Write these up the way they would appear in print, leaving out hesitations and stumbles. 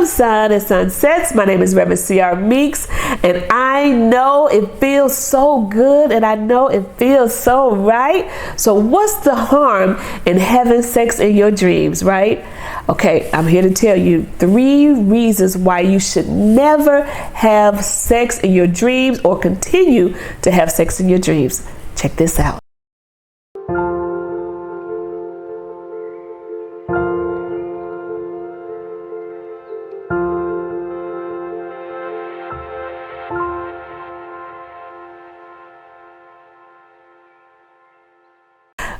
of Sun and Sunsets. My name is Reverend C.R. Meeks, and I know it feels so good, and I know it feels so right. So what's the harm in having sex in your dreams, right? Okay, I'm here to tell you 3 reasons why you should never have sex in your dreams or continue to have sex in your dreams. Check this out.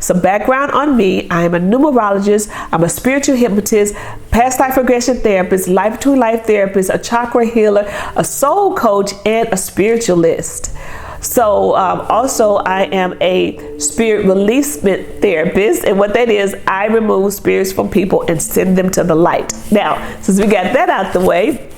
Some background on me: I am a numerologist, I'm a spiritual hypnotist, past life regression therapist, life to life therapist, a chakra healer, a soul coach, and a spiritualist. So also I am a spirit releasement therapist, and what that is, I remove spirits from people and send them to the light. Now, since we got that out the way,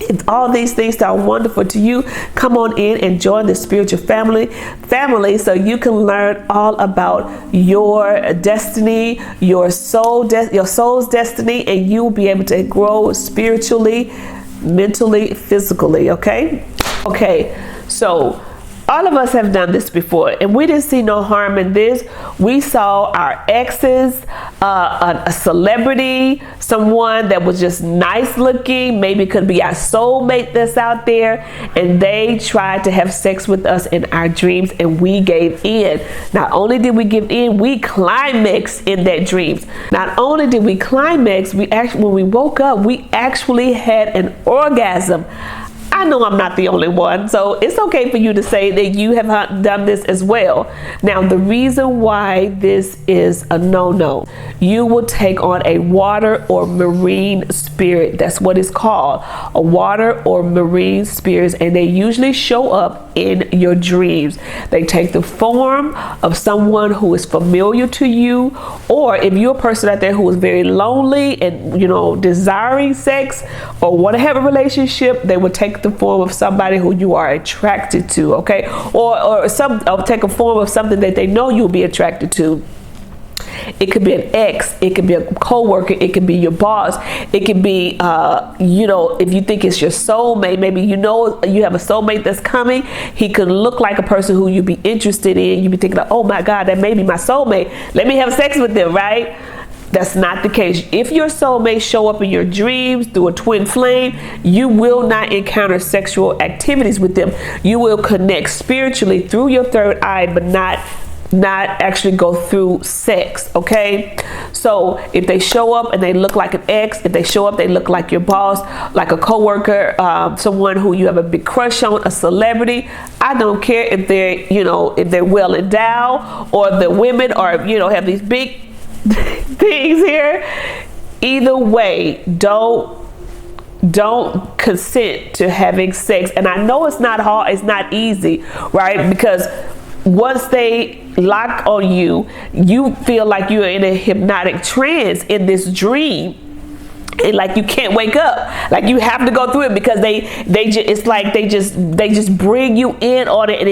if all these things sound wonderful to you, come on in and join the spiritual family so you can learn all about your destiny, your soul's destiny, and you'll be able to grow spiritually, mentally, physically. Okay, so all of us have done this before, and we didn't see no harm in this. We saw our exes, a celebrity, someone that was just nice looking, maybe could be our soulmate that's out there, and they tried to have sex with us in our dreams, and we gave in. Not only did we give in, we climaxed in that dreams. Not only did we climax, when we woke up, we actually had an orgasm. I know I'm not the only one, so it's okay for you to say that you have done this as well. Now, the reason why this is a no-no, you will take on a water or marine spirit. That's what it's called, a water or marine spirits, and they usually show up in your dreams. They take the form of someone who is familiar to you, or if you're a person out there who is very lonely and desiring sex or want to have a relationship, they will take the form of somebody who you are attracted to, okay? Or take a form of something that they know you'll be attracted to. It could be an ex, it could be a co-worker, it could be your boss, it could be if you think it's your soulmate, maybe you have a soulmate that's coming. He could look like a person who you'd be interested in. You'd be thinking, oh my God, that may be my soulmate, let me have sex with them, right? That's not the case. If your soulmate show up in your dreams through a twin flame, you will not encounter sexual activities with them. You will connect spiritually through your third eye, but not actually go through sex, okay? So if they show up and they look like an ex, if they show up, they look like your boss, like a coworker, someone who you have a big crush on, a celebrity, I don't care if they're, if they're well endowed, or the women are, have these big things here. Either way, don't consent to having sex. And I know it's not hard, it's not easy, right? Because once they lock on you, you feel like you're in a hypnotic trance in this dream, and like you can't wake up, like you have to go through it, because they just bring you in on it, and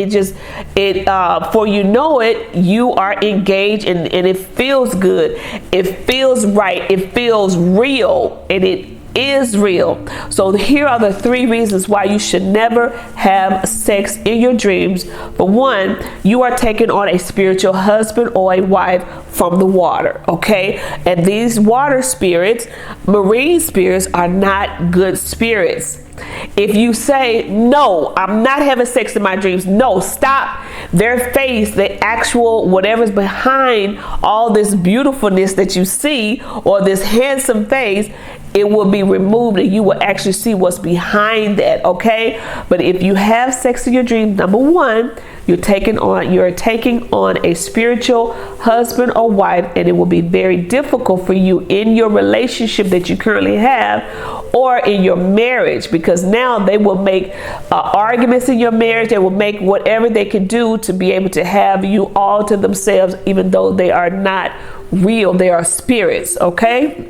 before you know it, you are engaged, and it feels good, it feels right, it feels real, and it is real. So here are the 3 reasons why you should never have sex in your dreams. For one, you are taking on a spiritual husband or a wife from the water, okay? And these water spirits, marine spirits, are not good spirits. If you say, no, I'm not having sex in my dreams, no, stop, their face, the actual whatever's behind all this beautifulness that you see, or this handsome face, it will be removed, and you will actually see what's behind that, okay? But if you have sex in your dreams, number one, you're taking on a spiritual husband or wife, and it will be very difficult for you in your relationship that you currently have, or in your marriage, because now they will make arguments in your marriage. They will make whatever they can do to be able to have you all to themselves, even though they are not real, they are spirits, okay?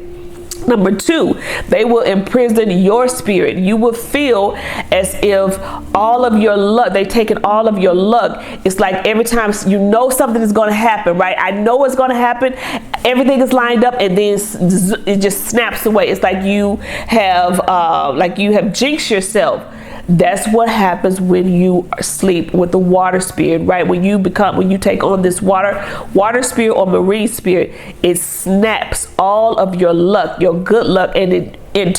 Number two, they will imprison your spirit. You will feel as if all of your luck, they've taken all of your luck. It's like every time you know something is going to happen, right? I know it's going to happen. Everything is lined up, and then it just snaps away. It's like you have jinxed yourself. That's what happens when you sleep with the water spirit, right? When you take on this water spirit or marine spirit, it snaps all of your luck, your good luck, and it in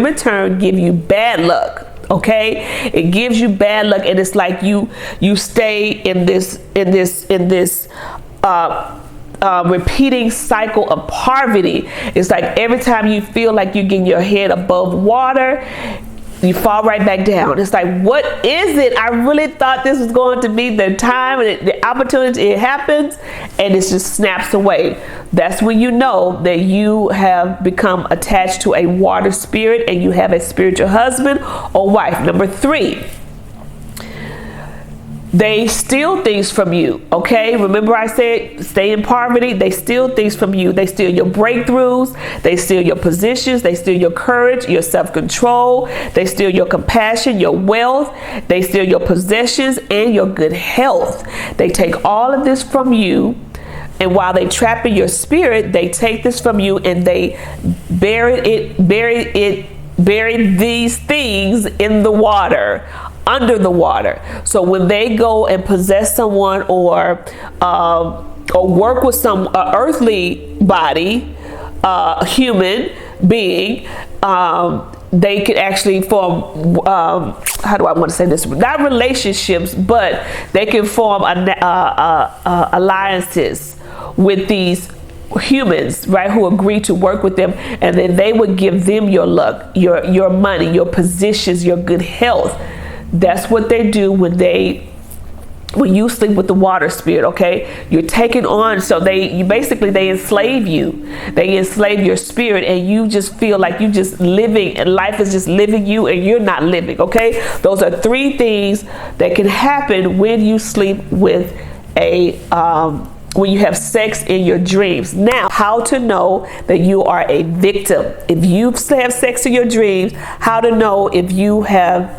return give you bad luck. Okay, it gives you bad luck, and it's like you stay in this repeating cycle of poverty. It's like every time you feel like you're getting your head above water, you fall right back down. It's like, what is it? I really thought this was going to be the time and the opportunity. It happens, and it just snaps away. That's when you know that you have become attached to a water spirit and you have a spiritual husband or wife. Number three, they steal things from you, okay? Remember I said stay in poverty. They steal things from you. They steal your breakthroughs. They steal your positions. They steal your courage, your self-control. They steal your compassion, your wealth. They steal your possessions and your good health. They take all of this from you. And while they trap in your spirit, they take this from you and they bury these things in the water, under the water. So when they go and possess someone or work with some earthly body, human being, they could actually form, how do I want to say this? Not relationships, but they can form alliances with these humans, right, who agree to work with them, and then they would give them your luck, your money, your positions, your good health. That's what they do when you sleep with the water spirit, okay? You're taking on, so they enslave you. They enslave your spirit, and you just feel like you just living, and life is just living you, and you're not living, okay? Those are three things that can happen when you sleep with when you have sex in your dreams. Now, how to know that you are a victim? If you have sex in your dreams, how to know if you have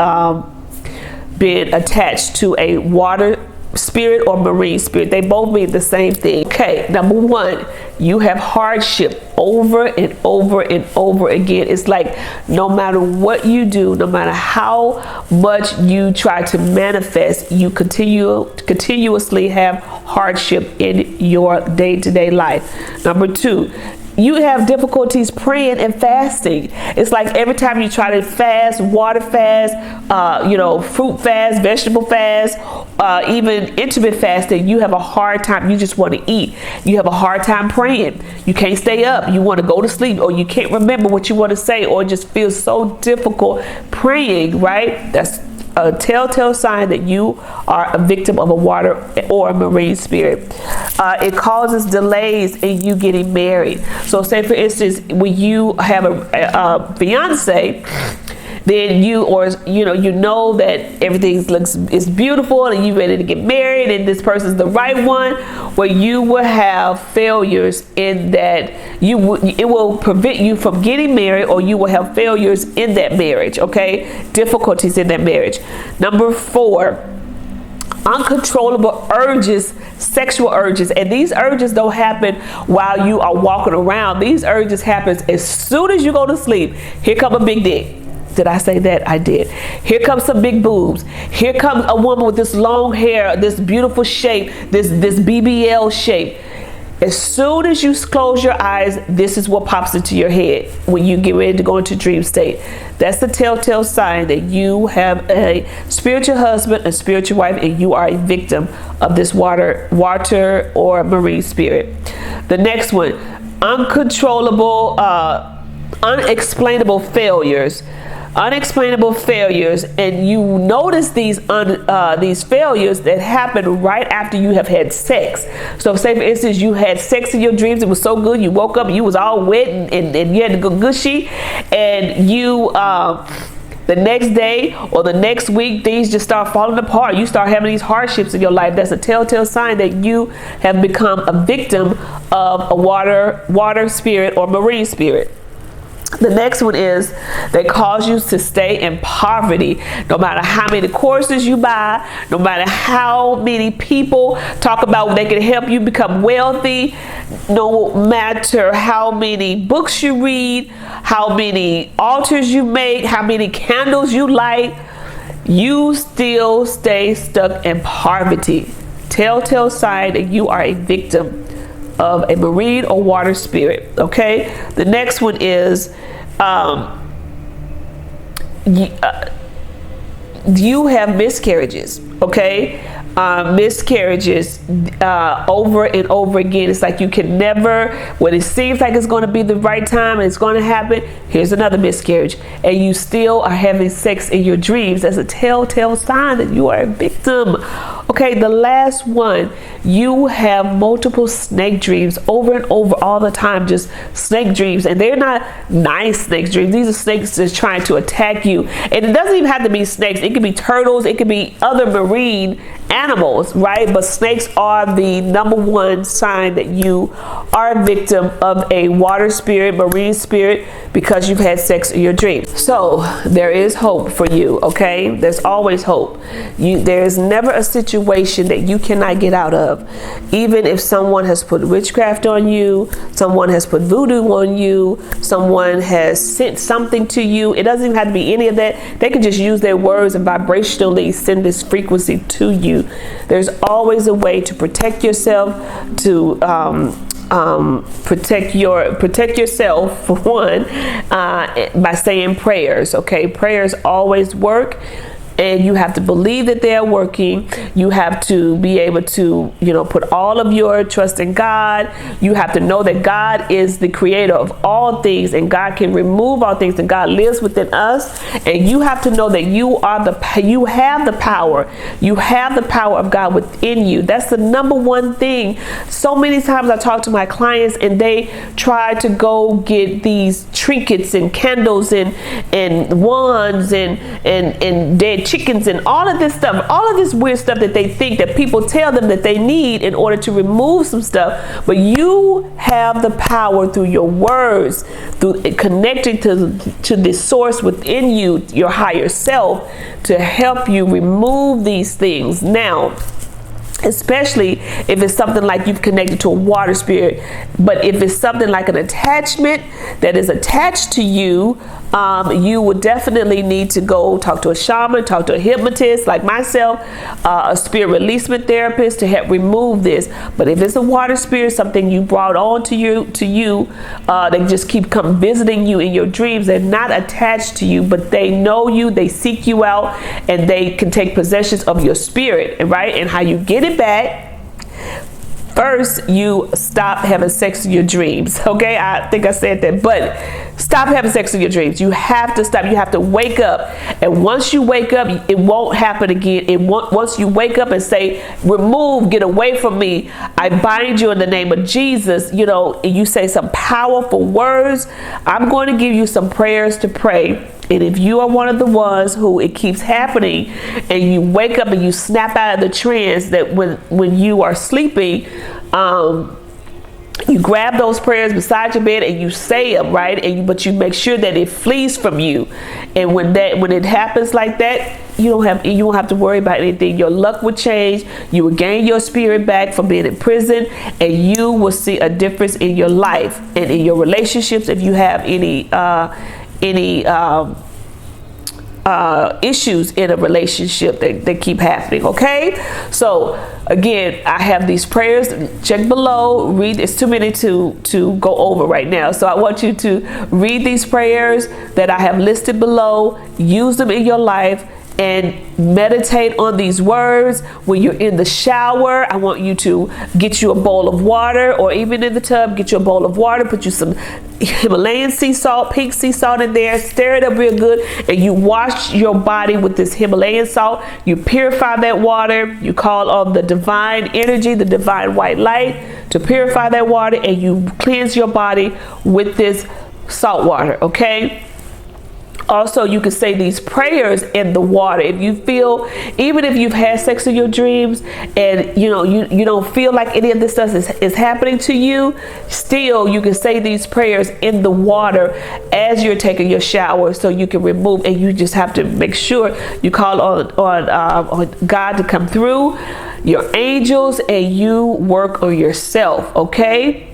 been attached to a water spirit or marine spirit? They both mean the same thing. Okay, number one, you have hardship over and over and over again. It's like no matter what you do, no matter how much you try to manifest, you continuously have hardship in your day-to-day life. Number two, you have difficulties praying and fasting. It's like every time you try to fast, water fast, fruit fast, vegetable fast, even intermittent fasting, you have a hard time. You just want to eat. You have a hard time praying. You can't stay up. You want to go to sleep, or you can't remember what you want to say, or it just feels so difficult praying, right? That's a telltale sign that you are a victim of a water or a marine spirit. It causes delays in you getting married. So say for instance, when you have a fiance, then you know that everything is beautiful and you're ready to get married and this person's the right one, where you will have failures in that it will prevent you from getting married, or you will have failures in that marriage, okay? Difficulties in that marriage. Number four, uncontrollable urges, sexual urges. And these urges don't happen while you are walking around. These urges happen as soon as you go to sleep. Here come a big dick. Did I say that? I did. Here comes some big boobs. Here comes a woman with this long hair, this beautiful shape, this BBL shape. As soon as you close your eyes, this is what pops into your head when you get ready to go into dream state. That's the telltale sign that you have a spiritual husband, a spiritual wife, and you are a victim of this water or marine spirit. The next one, uncontrollable, unexplainable failures. Unexplainable failures, and you notice these failures that happen right after you have had sex. So say for instance, you had sex in your dreams, it was so good, you woke up, you was all wet and you had to go gushy, and you the next day or the next week, things just start falling apart. You start having these hardships in your life. That's a telltale sign that you have become a victim of a water spirit or marine spirit. The next one is they cause you to stay in poverty. No matter how many courses you buy, no matter how many people talk about they can help you become wealthy, no matter how many books you read, how many altars you make, how many candles you light, you still stay stuck in poverty. Telltale sign that you are a victim of a marine or water spirit. Okay, the next one is you have miscarriages. Okay, miscarriages over and over again. It's like you can never, when it seems like it's going to be the right time and it's going to happen, here's another miscarriage, and you still are having sex in your dreams. That's a telltale sign that you are a victim. Okay, the last one, you have multiple snake dreams over and over all the time, just snake dreams, and they're not nice snake dreams. These are snakes just trying to attack you, and it doesn't even have to be snakes. It could be turtles, it could be other marine animals, right? But snakes are the number one sign that you are a victim of a water spirit, marine spirit, because you've had sex in your dreams. So there is hope for you. Okay, there's always hope. There's never a situation that you cannot get out of. Even if someone has put witchcraft on you, someone has put voodoo on you, someone has sent something to you, it doesn't even have to be any of that. They can just use their words and vibrationally send this frequency to you. There's always a way to protect yourself, to protect yourself, for one, by saying prayers. Okay, prayers always work, and you have to believe that they're working. You have to be able to, put all of your trust in God. You have to know that God is the creator of all things, and God can remove all things, and God lives within us. And you have to know that you have the power. You have the power of God within you. That's the number one thing. So many times I talk to my clients, and they try to go get these trinkets and candles and wands and dead chickens and all of this stuff, all of this weird stuff that they think that people tell them that they need in order to remove some stuff. But you have the power through your words, through connecting to this source within you, your higher self, to help you remove these things. Now, especially if it's something like you've connected to a water spirit. But if it's something like an attachment that is attached to you, you would definitely need to go talk to a shaman, talk to a hypnotist like myself, a spirit releasement therapist, to help remove this. But if it's a water spirit, something you brought on to you, they just keep visiting you in your dreams. They're not attached to you, but they know you, they seek you out, and they can take possession of your spirit, right? And how you get it back: first, you stop having sex in your dreams. Okay, I think I said that, but stop having sex in your dreams. You have to stop. You have to wake up, and once you wake up, it won't happen again. Once you wake up and say, "Remove, get away from me. I bind you in the name of Jesus." And you say some powerful words. I'm going to give you some prayers to pray. And if you are one of the ones who it keeps happening, and you wake up and you snap out of the trance, that when you are sleeping, you grab those prayers beside your bed and you say them, right? But you make sure that it flees from you. And when it happens like that, you won't have to worry about anything. Your luck will change. You will gain your spirit back from being in prison, and you will see a difference in your life and in your relationships. If you have any issues in a relationship that keep happening. Okay, so again, I have these prayers. Check below, read. It's too many to go over right now, so I want you to read these prayers that I have listed below. Use them in your life and meditate on these words. When you're in the shower, I want you to get you a bowl of water, or even in the tub, get you a bowl of water, put you some Himalayan sea salt, pink sea salt in there, stir it up real good, and you wash your body with this Himalayan salt. You purify that water. You call on the divine energy, the divine white light, to purify that water, and you cleanse your body with this salt water. Okay. Also, you can say these prayers in the water. If you feel, even if you've had sex in your dreams and you don't feel like any of this stuff is happening to you, still you can say these prayers in the water as you're taking your shower, so you can remove. And you just have to make sure you call on God to come through, your angels, and you work on yourself. Okay.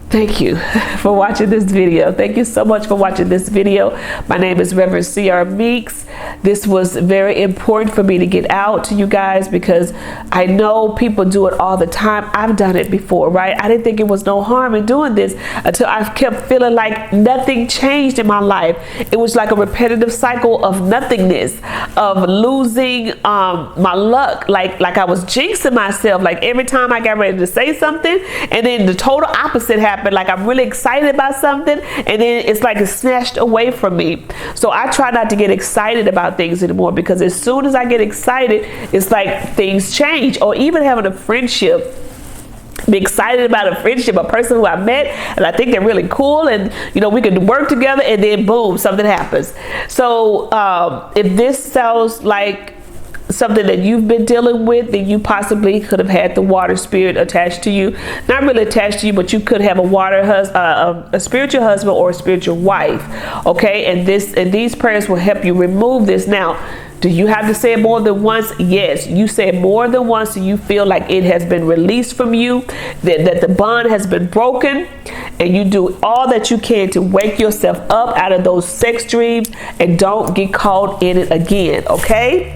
Thank you for watching this video. Thank you so much for watching this video. My name is Reverend C.R. Meeks. This was very important for me to get out to you guys because I know people do it all the time. I've done it before, right? I didn't think it was no harm in doing this until I kept feeling like nothing changed in my life. It was like a repetitive cycle of nothingness, of losing my luck. Like I was jinxing myself. Like every time I got ready to say something, and then the total opposite happened. Like I'm really excited about something, and then it's like it's snatched away from me. So I try not to get excited about things anymore, because as soon as I get excited, it's like things change. Or even having a friendship, be excited about a friendship, a person who I met and I think they're really cool, and we can work together, and then boom, something happens. So if this sounds like something that you've been dealing with, then you possibly could have had the water spirit attached to you. Not really attached to you, but you could have a spiritual husband or a spiritual wife. Okay, and these prayers will help you remove this. Now, do you have to say it more than once? Yes, you say it more than once, so you feel like it has been released from you, that the bond has been broken, and you do all that you can to wake yourself up out of those sex dreams and don't get caught in it again. Okay.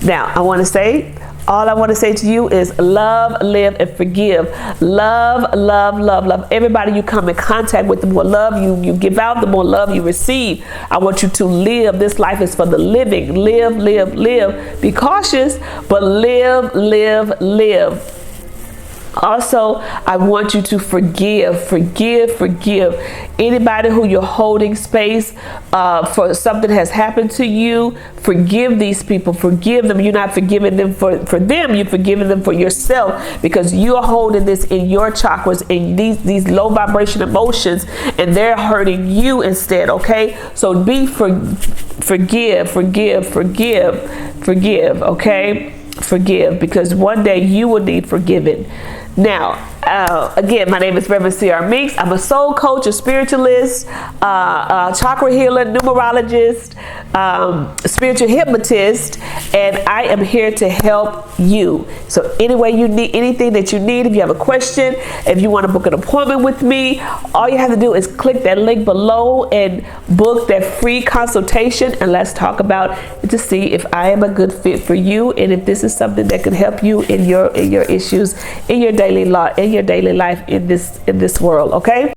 Now, all I want to say to you is love, live, and forgive. Love, love, love, love. Everybody you come in contact with, the more love you give out, the more love you receive. I want you to live. This life is for the living. Live, live, live. Be cautious, but live, live, live. Also, I want you to forgive. Anybody who you're holding space for something has happened to you, forgive these people. Forgive them. You're not forgiving them for them. You're forgiving them for yourself, because you are holding this in your chakras, in these low vibration emotions, and they're hurting you instead. Okay, so forgive. Okay, forgive, because one day you will need forgiving. Now, again, my name is Reverend C.R. Meeks. I'm a soul coach, a spiritualist, chakra healer, numerologist, spiritual hypnotist, and I am here to help you. So anyway, you need anything that you need, if you have a question, if you want to book an appointment with me, all you have to do is click that link below and book that free consultation, and let's talk about it to see if I am a good fit for you, and if this is something that can help you in your issues, in your daily life, in this world. Okay.